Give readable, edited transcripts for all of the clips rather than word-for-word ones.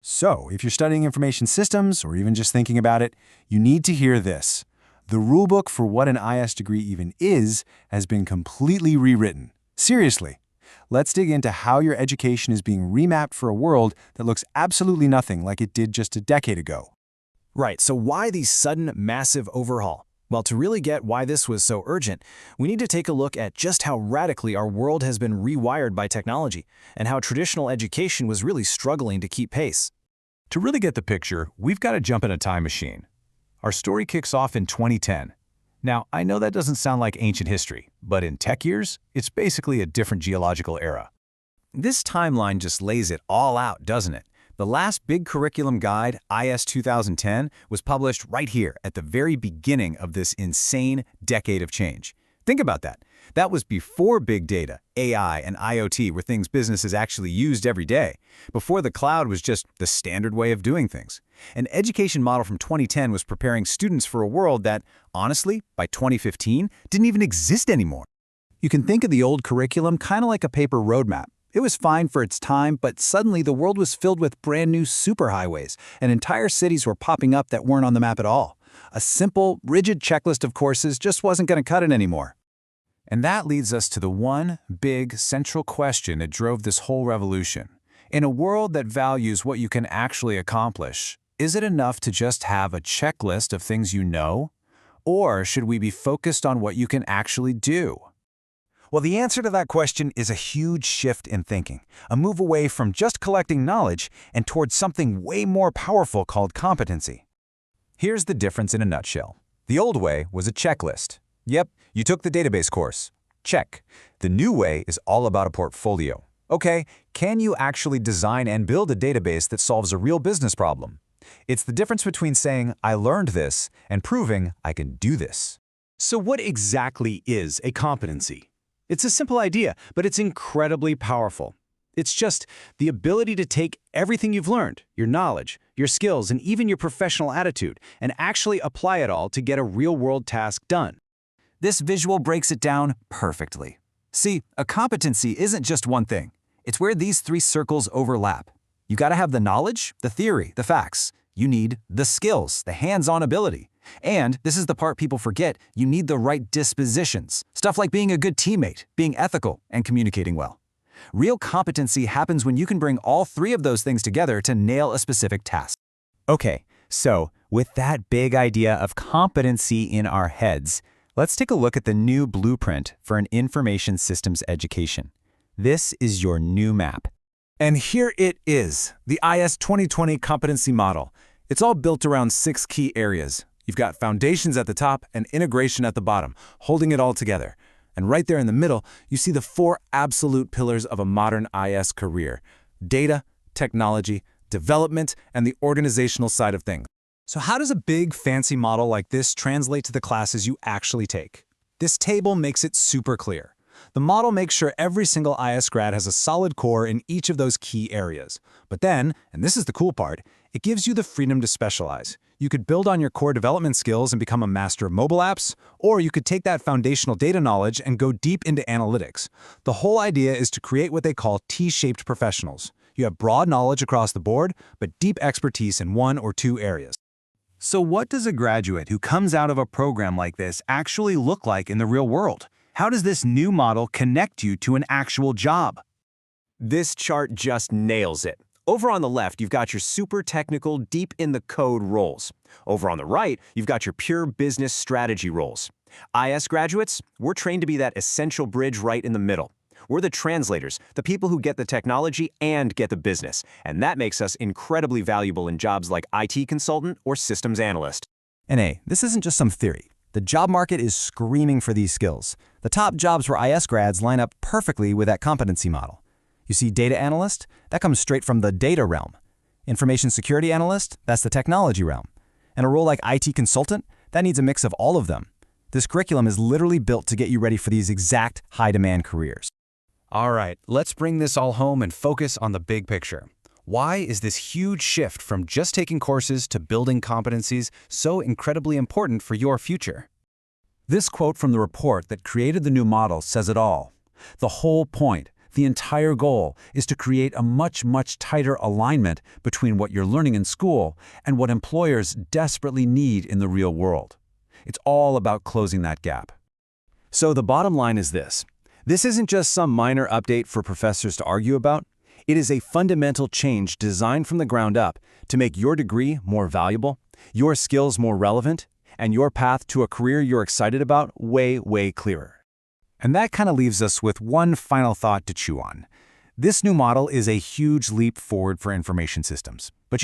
So, if you're studying information systems or even just thinking about it, you need to hear this. The rulebook for what an IS degree even is has been completely rewritten. Seriously. Let's dig into how your education is being remapped for a world that looks absolutely nothing like it did just a decade ago. Right, so why the sudden, massive overhaul? Well, to really get why this was so urgent, we need to take a look at just how radically our world has been rewired by technology, and how traditional education was really struggling to keep pace. To really get the picture, we've got to jump in a time machine. Our story kicks off in 2010. Now, I know that doesn't sound like ancient history, but in tech years, it's basically a different geological era. This timeline just lays it all out, doesn't it? The last big curriculum guide, IS2010, was published right here at the very beginning of this insane decade of change. Think about that. That was before big data, AI, and IoT were things businesses actually used every day, before the cloud was just the standard way of doing things. An education model from 2010 was preparing students for a world that, honestly, by 2015, didn't even exist anymore. You can think of the old curriculum kind of like a paper roadmap. It was fine for its time, but suddenly the world was filled with brand new superhighways, and entire cities were popping up that weren't on the map at all. A simple, rigid checklist of courses just wasn't going to cut it anymore. And that leads us to the one big central question that drove this whole revolution. In a world that values what you can actually accomplish, is it enough to just have a checklist of things you know? Or should we be focused on what you can actually do? Well, the answer to that question is a huge shift in thinking, a move away from just collecting knowledge and towards something way more powerful called competency. Here's the difference in a nutshell. The old way was a checklist. Yep, you took the database course. Check. The new way is all about a portfolio. Okay, can you actually design and build a database that solves a real business problem? It's the difference between saying, I learned this, and proving I can do this. So what exactly is a competency? It's a simple idea, but it's incredibly powerful. It's just the ability to take everything you've learned, your knowledge, your skills, and even your professional attitude, and actually apply it all to get a real-world task done. This visual breaks it down perfectly. See, a competency isn't just one thing. It's where these three circles overlap. You gotta have the knowledge, the theory, the facts. You need the skills, the hands-on ability. And, this is the part people forget, you need the right dispositions. Stuff like being a good teammate, being ethical, and communicating well. Real competency happens when you can bring all three of those things together to nail a specific task. Okay, so with that big idea of competency in our heads, let's take a look at the new blueprint for an information systems education. This is your new map. And here it is, the IS2020 Competency Model. It's all built around 6 key areas. You've got foundations at the top and integration at the bottom, holding it all together. And right there in the middle, you see the 4 absolute pillars of a modern IS career: data, technology, development, and the organizational side of things. So how does a big, fancy model like this translate to the classes you actually take? This table makes it super clear. The model makes sure every single IS grad has a solid core in each of those key areas. But then, and this is the cool part, it gives you the freedom to specialize. You could build on your core development skills and become a master of mobile apps, or you could take that foundational data knowledge and go deep into analytics. The whole idea is to create what they call T-shaped professionals. You have broad knowledge across the board, but deep expertise in 1 or 2 areas. So what does a graduate who comes out of a program like this actually look like in the real world? How does this new model connect you to an actual job? This chart just nails it. Over on the left, you've got your super technical, deep-in-the-code roles. Over on the right, you've got your pure business strategy roles. IS graduates, we're trained to be that essential bridge right in the middle. We're the translators, the people who get the technology and get the business, and that makes us incredibly valuable in jobs like IT consultant or systems analyst. And hey, this isn't just some theory. The job market is screaming for these skills. The top jobs for IS grads line up perfectly with that competency model. You see data analyst? That comes straight from the data realm. Information security analyst? That's the technology realm. And a role like IT consultant? That needs a mix of all of them. This curriculum is literally built to get you ready for these exact high-demand careers. All right, let's bring this all home and focus on the big picture. Why is this huge shift from just taking courses to building competencies so incredibly important for your future? This quote from the report that created the new model says it all. The whole point, The entire goal is to create a much tighter alignment between what you're learning in school and what employers desperately need in the real world. It's all about closing that gap. So the bottom line is this. This isn't just some minor update for professors to argue about. It is a fundamental change designed from the ground up to make your degree more valuable, your skills more relevant, and your path to a career you're excited about way clearer. And that kind of leaves us with one final thought to chew on. This new model is a huge leap forward for information systems. But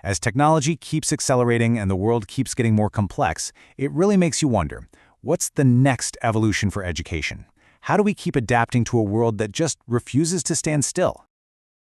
as technology keeps accelerating and the world keeps getting more complex, it really makes you wonder, what's the next evolution for education? How do we keep adapting to a world that just refuses to stand still?